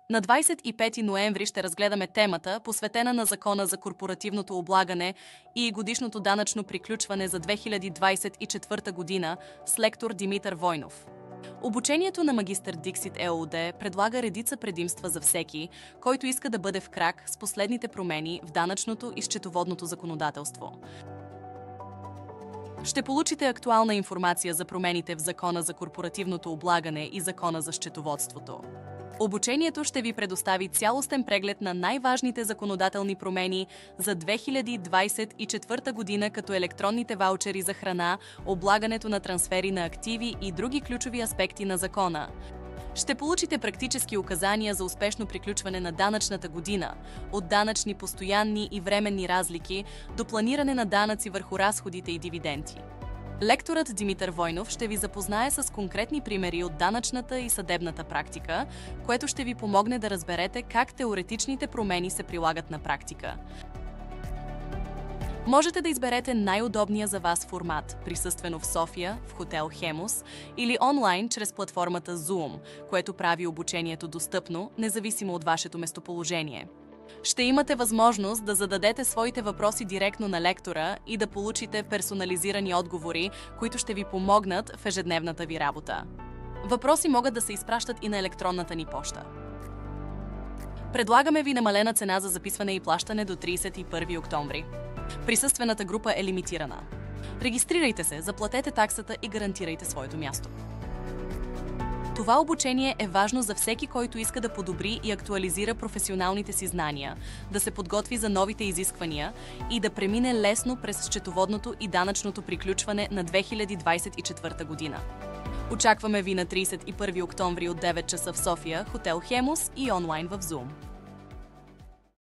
На 25 ноември ще разгледаме темата, посветена на Закона за корпоративното облагане и годишното данъчно приключване за 2024 година с лектор Димитър Войнов. Обучението на Магистър Диксит ЕООД предлага редица предимства за всеки, който иска да бъде в крак с последните промени в данъчното и счетоводното законодателство. Ще получите актуална информация за промените в Закона за корпоративното облагане и Закона за счетоводството. Обучението ще ви предостави цялостен преглед на най-важните законодателни промени за 2024 година, като електронните ваучери за храна, облагането на трансфери на активи и други ключови аспекти на закона. Ще получите практически указания за успешно приключване на данъчната година, от данъчни постоянни и временни разлики до планиране на данъци върху разходите и дивиденти. Лекторът Димитър Войнов ще ви запознае с конкретни примери от данъчната и съдебната практика, което ще ви помогне да разберете как теоретичните промени се прилагат на практика. Можете да изберете най-удобния за вас формат, присъствено в София, в хотел Хемус, или онлайн чрез платформата Zoom, което прави обучението достъпно, независимо от вашето местоположение. Ще имате възможност да зададете своите въпроси директно на лектора и да получите персонализирани отговори, които ще ви помогнат в ежедневната ви работа. Въпроси могат да се изпращат и на електронната ни поща. Предлагаме ви намалена цена за записване и плащане до 31 октомври. Присъствената група е лимитирана. Регистрирайте се, заплатете таксата и гарантирайте своето място. Това обучение е важно за всеки, който иска да подобри и актуализира професионалните си знания, да се подготви за новите изисквания и да премине лесно през счетоводното и данъчното приключване на 2024 година. Очакваме ви на 31 октомври от 9 часа в София, хотел Хемус и онлайн в Zoom.